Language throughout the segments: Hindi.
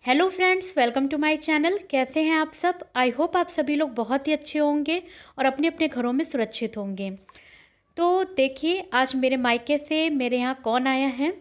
Hello friends, welcome to my channel. कैसे हैं आप सब? आई होप आप सभी लोग बहुत ही अच्छे होंगे और अपने अपने घरों में सुरक्षित होंगे। तो देखिए, आज मेरे मायके से मेरे यहाँ कौन आया है।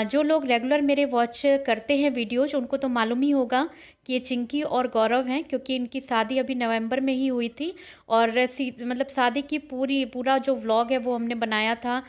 जो लोग रेगुलर मेरे वॉच करते हैं वीडियोज, उनको तो मालूम ही होगा कि ये चिंकी और गौरव हैं, क्योंकि इनकी शादी अभी नवंबर में ही हुई थी। और मतलब शादी की पूरा जो व्लॉग है वो हमने बनाया था।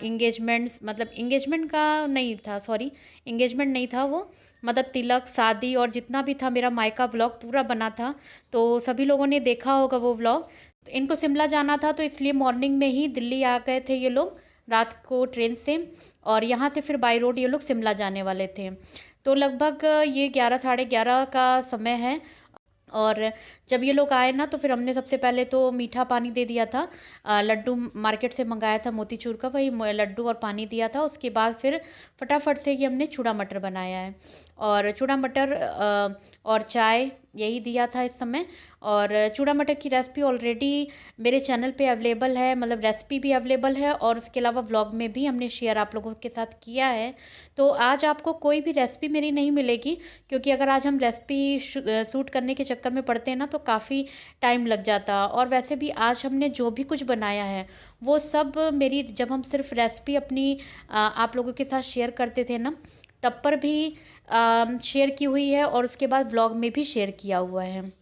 इंगेजमेंट्स मतलब इंगेजमेंट का नहीं था, सॉरी, इंगेजमेंट नहीं था वो, मतलब तिलक, शादी और जितना भी था मेरा मायका व्लॉग पूरा बना था। तो सभी लोगों ने देखा होगा वो व्लॉग। तो इनको शिमला जाना था, तो इसलिए मॉर्निंग में ही दिल्ली आ गए थे ये लोग, रात को ट्रेन से। और यहाँ से फिर बाई रोड ये लोग शिमला जाने वाले थे। तो लगभग ये 11 साढ़े 11 का समय है। और जब ये लोग आए ना, तो फिर हमने सबसे पहले तो मीठा पानी दे दिया था। लड्डू मार्केट से मंगाया था मोतीचूर का, वही लड्डू और पानी दिया था। उसके बाद फिर फटाफट से ये हमने चूड़ा मटर बनाया है। और चूड़ा मटर और चाय यही दिया था इस समय। और चूड़ा मटर की रेसिपी ऑलरेडी मेरे चैनल पे अवेलेबल है, मतलब रेसिपी भी अवेलेबल है और उसके अलावा व्लॉग में भी हमने शेयर आप लोगों के साथ किया है। तो आज आपको कोई भी रेसिपी मेरी नहीं मिलेगी, क्योंकि अगर आज हम रेसिपी शूट करने के चक्कर में पड़ते हैं ना, तो काफ़ी टाइम लग जाता। और वैसे भी आज हमने जो भी कुछ बनाया है वो सब मेरी, जब हम सिर्फ रेसिपी अपनी आप लोगों के साथ शेयर करते थे ना, तब पर भी शेयर की हुई है और उसके बाद व्लॉग में भी शेयर किया हुआ है।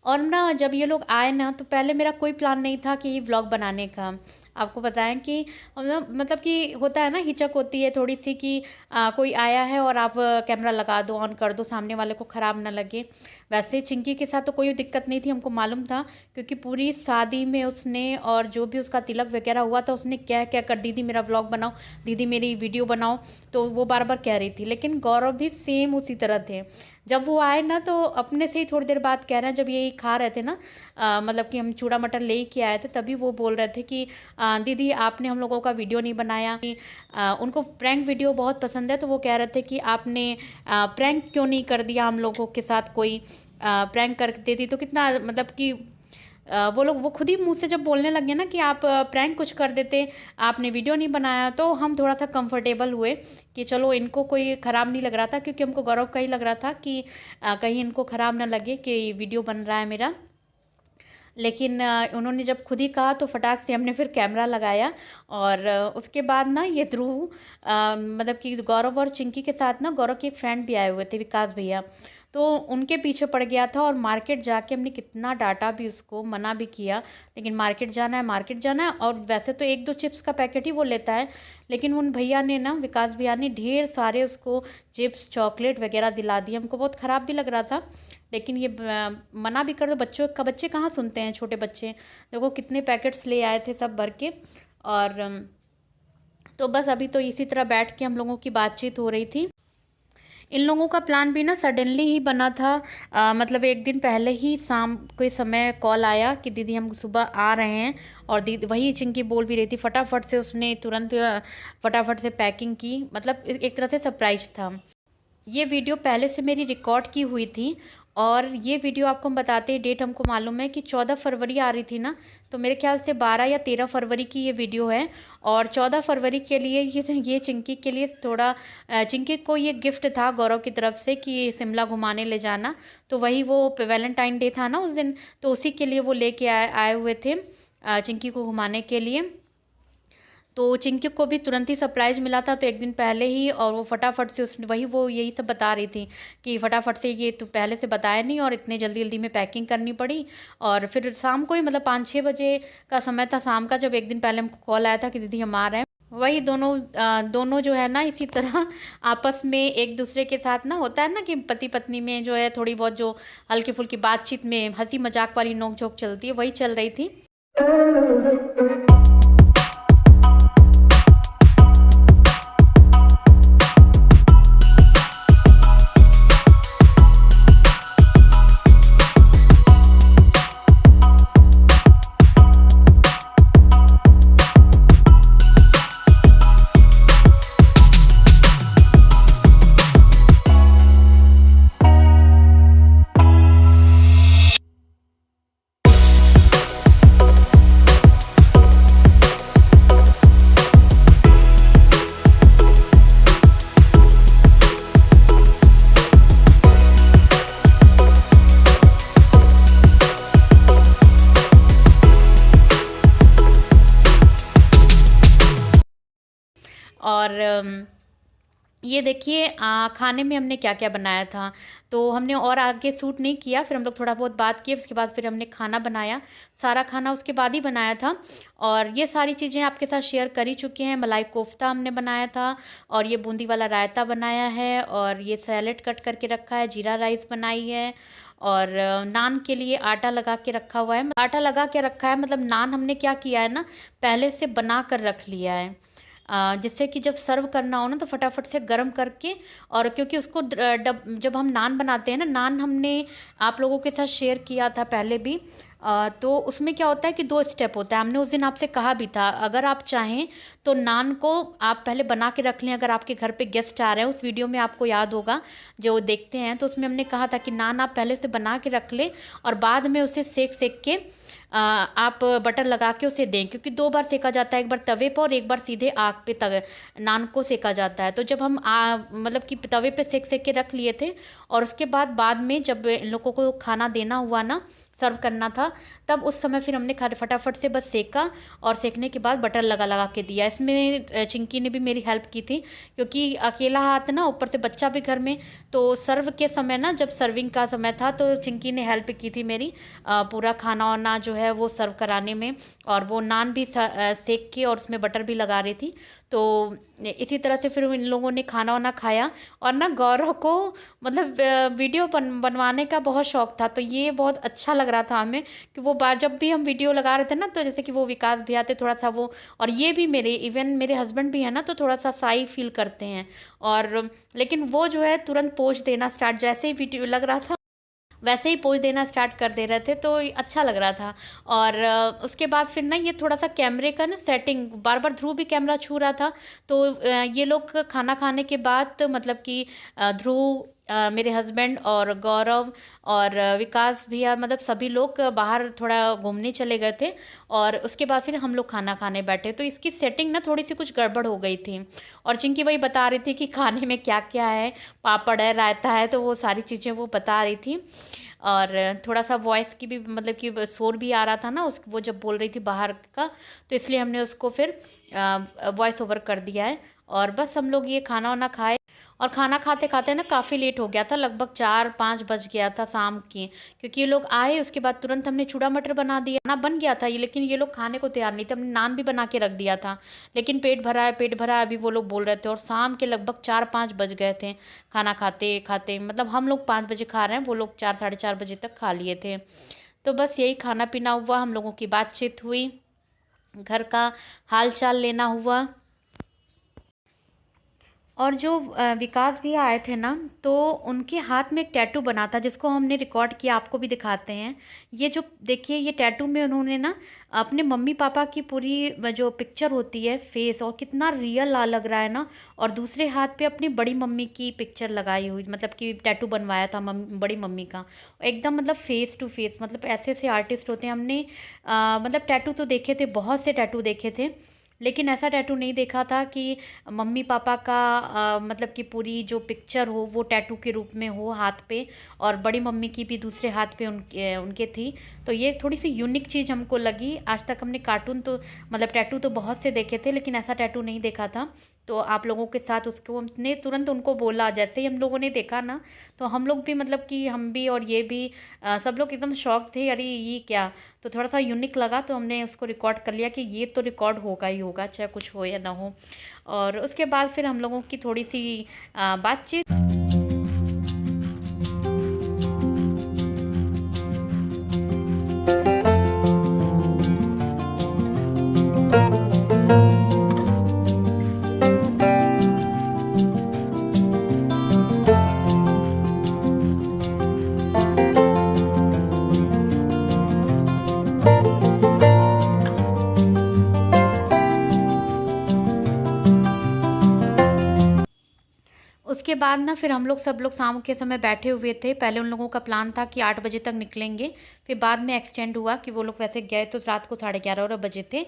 और ना, जब ये लोग आए ना, तो पहले मेरा कोई प्लान नहीं था कि ये व्लॉग बनाने का। आपको बताएं कि मतलब कि होता है ना, हिचक होती है थोड़ी सी कि कोई आया है और आप कैमरा लगा दो, ऑन कर दो, सामने वाले को ख़राब ना लगे। वैसे चिंकी के साथ तो कोई दिक्कत नहीं थी, हमको मालूम था, क्योंकि पूरी शादी में उसने और जो भी उसका तिलक वगैरह हुआ था, उसने क्या क्या कर, दीदी मेरा व्लॉग बनाओ, दीदी मेरी वीडियो बनाओ, तो वो बार बार कह रही थी। लेकिन गौरव भी सेम उसी तरह थे। जब वो आए ना, तो अपने से ही थोड़ी देर बाद कह रहे हैं, जब ये खा रहे थे ना, मतलब कि हम चूड़ा मटर ले के आए थे, तभी वो बोल रहे थे कि दीदी आपने हम लोगों का वीडियो नहीं बनाया। कि उनको प्रैंक वीडियो बहुत पसंद है, तो वो कह रहे थे कि आपने प्रैंक क्यों नहीं कर दिया हम लोगों के साथ, कोई प्रैंक कर देती तो कितना, मतलब कि वो खुद ही मुंह से जब बोलने लगे ना कि आप प्रैंक कुछ कर देते, आपने वीडियो नहीं बनाया, तो हम थोड़ा सा कंफर्टेबल हुए कि चलो इनको कोई ख़राब नहीं लग रहा था, क्योंकि हमको गौरव का ही लग रहा था कि कहीं इनको ख़राब ना लगे कि वीडियो बन रहा है मेरा। लेकिन उन्होंने जब खुद ही कहा, तो फटाक से हमने फिर कैमरा लगाया। और उसके बाद ना, ये ध्रुव मतलब कि गौरव और चिंकी के साथ ना, गौरव के एक फ्रेंड भी आए हुए थे, विकास भैया, तो उनके पीछे पड़ गया था। और मार्केट जाके हमने कितना डांटा भी, उसको मना भी किया, लेकिन मार्केट जाना है, मार्केट जाना है। और वैसे तो एक दो चिप्स का पैकेट ही वो लेता है, लेकिन उन भैया ने ना, विकास भैया ने ढेर सारे उसको चिप्स चॉकलेट वगैरह दिला दिए। हमको बहुत ख़राब भी लग रहा था, लेकिन ये मना भी कर दो, बच्चे कहाँ सुनते हैं, छोटे बच्चे। देखो कितने पैकेट्स ले आए थे सब भर के। और तो बस अभी तो इसी तरह बैठ के हम लोगों की बातचीत हो रही थी। इन लोगों का प्लान भी ना सडनली ही बना था। मतलब एक दिन पहले ही शाम के समय कॉल आया कि दीदी हम सुबह आ रहे हैं। और दीदी, वही चिंकी बोल भी रही थी, फटाफट से उसने तुरंत फटाफट से पैकिंग की, मतलब एक तरह से सरप्राइज था। ये वीडियो पहले से मेरी रिकॉर्ड की हुई थी। और ये वीडियो आपको हम बताते हैं, डेट हमको मालूम है कि 14 फरवरी आ रही थी ना, तो मेरे ख्याल से 12 या 13 फरवरी की ये वीडियो है। और 14 फरवरी के लिए ये चिंकी के लिए थोड़ा, चिंकी को ये गिफ्ट था गौरव की तरफ से कि शिमला घुमाने ले जाना। तो वही वो वैलेंटाइन डे था ना उस दिन, तो उसी के लिए वो लेके आए हुए थे चिंकी को घुमाने के लिए। तो चिंकी को भी तुरंत ही सरप्राइज़ मिला था, तो एक दिन पहले ही। और वो फटाफट से उसने वो यही सब बता रही थी कि फटाफट से, ये तो पहले से बताया नहीं और इतने जल्दी जल्दी में पैकिंग करनी पड़ी। और फिर शाम को ही, मतलब 5-6 बजे का समय था शाम का, जब एक दिन पहले हमको कॉल आया था कि दीदी हम आ रहे हैं। वही दोनों जो है ना, इसी तरह आपस में एक दूसरे के साथ ना, होता है ना कि पति पत्नी में जो है थोड़ी बहुत जो हल्की फुल्की बातचीत में हंसी मजाक वाली नोक झोंक चलती है, वही चल रही थी। ये देखिए खाने में हमने क्या क्या बनाया था। तो हमने और आगे शूट नहीं किया, फिर हम लोग थोड़ा बहुत बात किए, उसके बाद फिर हमने खाना बनाया। सारा खाना उसके बाद ही बनाया था। और ये सारी चीज़ें आपके साथ शेयर कर ही चुके हैं। मलाई कोफ्ता हमने बनाया था, और ये बूंदी वाला रायता बनाया है, और ये सैलेड कट करके रखा है, जीरा राइस बनाई है, और नान के लिए आटा लगा के रखा हुआ है। आटा लगा के रखा है मतलब नान हमने क्या किया है ना, पहले से बना कर रख लिया है, जिससे कि जब सर्व करना हो ना तो फटाफट से गर्म करके। और क्योंकि उसको जब हम नान बनाते हैं ना, नान हमने आप लोगों के साथ शेयर किया था पहले भी। तो उसमें क्या होता है कि 2 स्टेप होता है। हमने उस दिन आपसे कहा भी था, अगर आप चाहें तो नान को आप पहले बना के रख लें, अगर आपके घर पे गेस्ट आ रहे हैं। उस वीडियो में आपको याद होगा जो देखते हैं, तो उसमें हमने कहा था कि नान आप पहले से बना के रख लें, और बाद में उसे सेक सेक के आप बटर लगा के उसे दें, क्योंकि 2 बार सेका जाता है, एक बार तवे पर और एक बार सीधे आग पे नान को सेका जाता है। तो जब हम मतलब कि तवे पे सेक सेक के रख लिए थे, और उसके बाद में जब इन लोगों को खाना देना हुआ ना, सर्व करना था, तब उस समय फिर हमने फटाफट से बस सेका, और सेकने के बाद बटर लगा लगा के दिया। इसमें चिंकी ने भी मेरी हेल्प की थी, क्योंकि अकेला हाथ ना, ऊपर से बच्चा भी घर में। तो सर्व के समय ना, जब सर्विंग का समय था, तो चिंकी ने हेल्प की थी मेरी, पूरा खाना वाना जो है वो सर्व कराने में। और वो नान भी सेक के और उसमें बटर भी लगा रही थी। तो इसी तरह से फिर इन लोगों ने खाना वाना खाया। और ना गौरव को मतलब वीडियो बनवाने का बहुत शौक था, तो ये बहुत अच्छा लग रहा था हमें कि वो बार जब भी हम वीडियो लगा रहे थे ना, तो जैसे कि वो विकास भी आते थोड़ा सा वो, और ये भी मेरे इवन मेरे हस्बैंड भी है ना, तो थोड़ा सा साई फील करते हैं। और लेकिन वो जो है तुरंत पोज देना स्टार्ट, जैसे ही वीडियो लग रहा था वैसे ही पोज देना स्टार्ट कर दे रहे थे, तो अच्छा लग रहा था। और उसके बाद फिर ना ये थोड़ा सा कैमरे का ना सेटिंग, बार बार ध्रुव भी कैमरा छू रहा था। तो ये लोग खाना खाने के बाद मतलब कि ध्रुव, मेरे हस्बैंड और गौरव और विकास भैया, मतलब सभी लोग बाहर थोड़ा घूमने चले गए थे। और उसके बाद फिर हम लोग खाना खाने बैठे, तो इसकी सेटिंग ना थोड़ी सी कुछ गड़बड़ हो गई थी। और चिंकी वही बता रही थी कि खाने में क्या क्या है, पापड़ है, रायता है, तो वो सारी चीज़ें वो बता रही थी। और थोड़ा सा वॉइस की भी मतलब कि शोर भी आ रहा था ना, उस वो जब बोल रही थी बाहर का, तो इसलिए हमने उसको फिर वॉइस ओवर कर दिया है। और बस हम लोग ये खाना वाना खाए, और खाना खाते खाते ना काफ़ी लेट हो गया था, लगभग 4-5 बज गया था शाम की। क्योंकि ये लोग आए, उसके बाद तुरंत हमने चूड़ा मटर बना दिया, ना बन गया था ये, लेकिन ये लोग खाने को तैयार नहीं थे। हमने नान भी बना के रख दिया था, लेकिन पेट भरा है पेट भरा है अभी वो लोग बोल रहे थे। और शाम के लगभग 4-5 बज गए थे खाना खाते खाते, मतलब हम लोग 5 बजे खा रहे हैं, वो लोग 4-4:30 बजे तक खा लिए थे। तो बस यही खाना पीना हुआ, हम लोगों की बातचीत हुई, घर का हाल चाल लेना हुआ। और जो विकास भैया आए थे ना, तो उनके हाथ में एक टैटू बना था, जिसको हमने रिकॉर्ड किया, आपको भी दिखाते हैं। ये जो देखिए, ये टैटू में उन्होंने ना अपने मम्मी पापा की पूरी जो पिक्चर होती है फेस, और कितना रियल लग रहा है ना। और दूसरे हाथ पे अपनी बड़ी मम्मी की पिक्चर लगाई हुई, मतलब कि टैटू बनवाया था बड़ी मम्मी का, एकदम मतलब फेस टू फेस। मतलब ऐसे ऐसे आर्टिस्ट होते हैं, हमने मतलब टैटू तो देखे थे, बहुत से टैटू देखे थे, लेकिन ऐसा टैटू नहीं देखा था कि मम्मी पापा का मतलब कि पूरी जो पिक्चर हो वो टैटू के रूप में हो हाथ पे, और बड़ी मम्मी की भी दूसरे हाथ पे उनके उनके थी। तो ये थोड़ी सी यूनिक चीज़ हमको लगी। आज तक हमने कार्टून तो मतलब टैटू तो बहुत से देखे थे, लेकिन ऐसा टैटू नहीं देखा था। तो आप लोगों के साथ उसको हमने तुरंत उनको बोला, जैसे ही हम लोगों ने देखा ना, तो हम लोग भी मतलब कि हम भी और ये भी सब लोग एकदम शॉक थे, अरे ये क्या। तो थोड़ा सा यूनिक लगा, तो हमने उसको रिकॉर्ड कर लिया कि ये तो रिकॉर्ड होगा ही होगा, चाहे कुछ हो या ना हो। और उसके बाद फिर हम लोगों की थोड़ी सी बातचीत। उसके बाद ना फिर हम लोग सब लोग शाम के समय बैठे हुए थे। पहले उन लोगों का प्लान था कि 8 बजे तक निकलेंगे, फिर बाद में एक्सटेंड हुआ कि वो लोग वैसे गए तो रात को 11:30 बजे थे।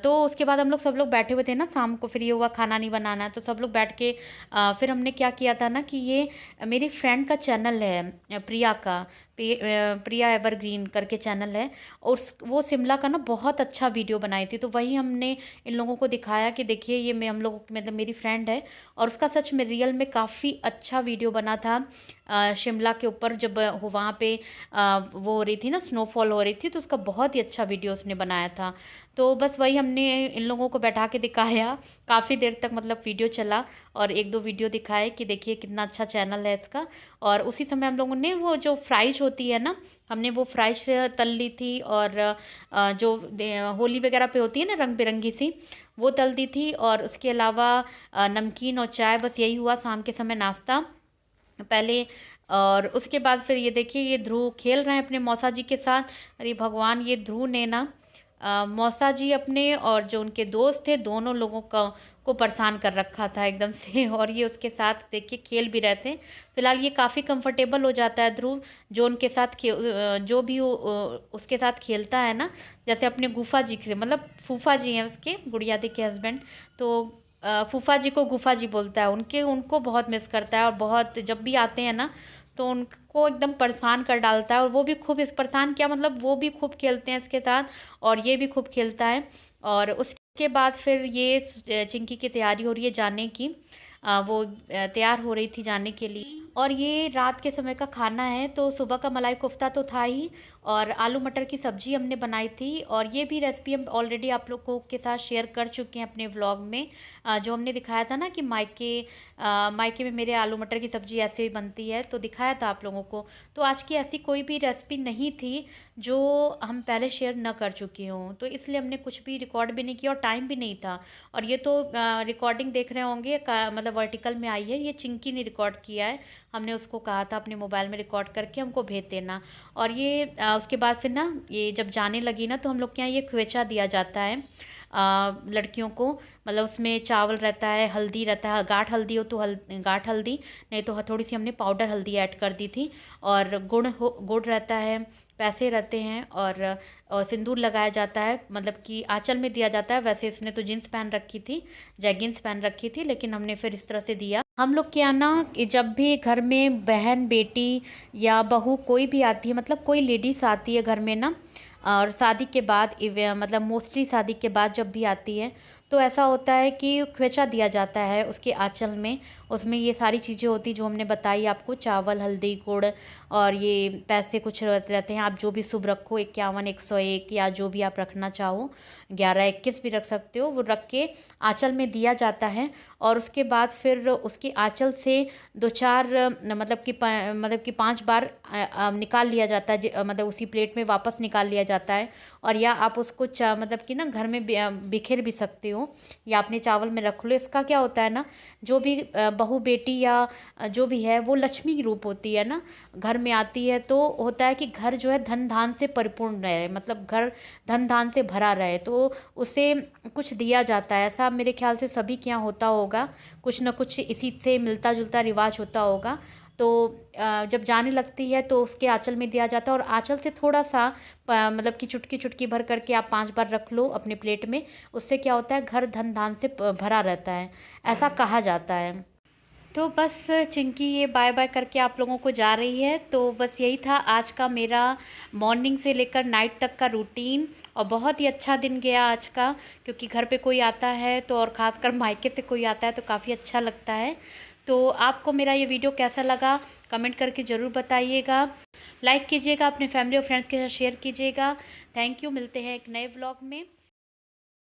तो उसके बाद हम लोग सब लोग बैठे हुए थे ना, शाम को फिर ये हुआ खाना नहीं बनाना है, तो सब लोग बैठ के फिर हमने क्या किया था ना कि ये मेरी फ्रेंड का चैनल है, प्रिया का। प्रिया एवरग्रीन करके चैनल है, और वो शिमला का ना बहुत अच्छा वीडियो बनाई थी। तो वही हमने इन लोगों को दिखाया कि देखिए ये मैं हम लोग मतलब मेरी फ्रेंड है, और उसका सच में रियल में काफ़ी अच्छा वीडियो बना था शिमला के ऊपर। जब वो वहाँ पे वो हो रही थी ना, स्नोफॉल हो रही थी, तो उसका बहुत ही अच्छा वीडियो उसने बनाया था। तो बस वही हमने इन लोगों को बैठा के दिखाया, काफ़ी देर तक मतलब वीडियो चला, और एक दो वीडियो दिखाए कि देखिए कितना अच्छा चैनल है इसका। और उसी समय हम लोगों ने वो जो फ्राइज होती है ना, हमने वो फ्राइज तल ली थी, और जो होली वगैरह पे होती है ना रंग बिरंगी सी, वो तल दी थी। और उसके अलावा नमकीन और चाय, बस यही हुआ शाम के समय नाश्ता पहले। और उसके बाद फिर ये देखिए ये ध्रुव खेल रहे हैं अपने मौसा जी के साथ। अरे भगवान, ये ध्रुव ने ना मौसा जी अपने और जो उनके दोस्त थे दोनों लोगों को परेशान कर रखा था एकदम से। और ये उसके साथ देखिए खेल भी रहे थे। फिलहाल ये काफ़ी कंफर्टेबल हो जाता है ध्रुव, जो उनके साथ जो भी उसके साथ खेलता है ना। जैसे अपने गुफा जी से, मतलब फूफा जी हैं उसके, गुड़िया दी के हस्बैंड, तो फूफा जी को गुफा जी बोलता है, उनको बहुत मिस करता है। और बहुत जब भी आते हैं ना तो उनको एकदम परेशान कर डालता है। और वो भी खूब इस परेशान किया, मतलब वो भी खूब खेलते हैं इसके साथ, और ये भी खूब खेलता है। और उसके बाद फिर ये चिंकी की तैयारी हो रही है जाने की। वो तैयार हो रही थी जाने के लिए। और ये रात के समय का खाना है। तो सुबह का मलाई कोफ्ता तो था ही, और आलू मटर की सब्ज़ी हमने बनाई थी। और ये भी रेसिपी हम ऑलरेडी आप लोगों के साथ शेयर कर चुके हैं अपने व्लॉग में। जो हमने दिखाया था ना कि मायके में मेरे आलू मटर की सब्ज़ी ऐसे ही बनती है, तो दिखाया था आप लोगों को। तो आज की ऐसी कोई भी रेसिपी नहीं थी जो हम पहले शेयर न कर चुकी हों, तो इसलिए हमने कुछ भी रिकॉर्ड भी नहीं किया, और टाइम भी नहीं था। और ये तो रिकॉर्डिंग देख रहे होंगे मतलब वर्टिकल में आई है, ये चिंकी ने रिकॉर्ड किया है। हमने उसको कहा था अपने मोबाइल में रिकॉर्ड करके हमको भेज देना। और ये उसके बाद फिर ना ये जब जाने लगी ना, तो हम लोग के यहाँ ये ख्वेचा दिया जाता है लड़कियों को। मतलब उसमें चावल रहता है, हल्दी रहता है, गाढ़ हल्दी हो तो गाढ़ हल्दी, नहीं तो थोड़ी सी हमने पाउडर हल्दी ऐड कर दी थी। और गुड़ रहता है, पैसे रहते हैं, और सिंदूर लगाया जाता है, मतलब कि आंचल में दिया जाता है। वैसे इसने तो जीन्स पहन रखी थी, जैगिन्स पहन रखी थी, लेकिन हमने फिर इस तरह से दिया। हम लोग के यहाँ ना कि जब भी घर में बहन बेटी या बहू कोई भी आती है, मतलब कोई लेडीज़ आती है घर में ना, और शादी के बाद मतलब मोस्टली शादी के बाद जब भी आती है, तो ऐसा होता है कि ख्वेचा दिया जाता है उसके आंचल में। उसमें ये सारी चीज़ें होती जो हमने बताई आपको, चावल हल्दी गुड़, और ये पैसे कुछ रहते हैं। आप जो भी शुभ रखो, 51 101 या जो भी आप रखना चाहो, 11 21 भी रख सकते हो, वो रख के आंचल में दिया जाता है। और उसके बाद फिर उसकी आंचल से 2 4 मतलब कि 5 बार निकाल लिया जाता है, मतलब उसी प्लेट में वापस निकाल लिया जाता है। और या आप उसको मतलब कि ना घर में बिखेर भी सकते हो, या अपने चावल में रख लो। इसका क्या होता है ना, जो भी बहू बेटी या जो भी है वो लक्ष्मी की रूप होती है ना, घर में आती है, तो होता है कि घर जो है धन धान से परिपूर्ण रहे, मतलब घर धन धान से भरा रहे, तो उसे कुछ दिया जाता है। ऐसा मेरे ख्याल से सभी के यहाँ होता होगा, कुछ ना कुछ इसी से मिलता जुलता रिवाज होता होगा। तो जब जाने लगती है तो उसके आंचल में दिया जाता है, और आंचल से थोड़ा सा मतलब कि चुटकी चुटकी भर करके आप 5 बार रख लो अपने प्लेट में। उससे क्या होता है, घर धन धान से भरा रहता है, ऐसा कहा जाता है। तो बस चिंकी ये बाय बाय करके आप लोगों को जा रही है। तो बस यही था आज का मेरा मॉर्निंग से लेकर नाइट तक का रूटीन, और बहुत ही अच्छा दिन गया आज का, क्योंकि घर पे कोई आता है तो, और ख़ासकर मायके से कोई आता है तो काफ़ी अच्छा लगता है। तो आपको मेरा ये वीडियो कैसा लगा कमेंट करके ज़रूर बताइएगा, लाइक कीजिएगा, अपने फैमिली और फ्रेंड्स के साथ शेयर कीजिएगा। थैंक यू, मिलते हैं एक नए व्लॉग में।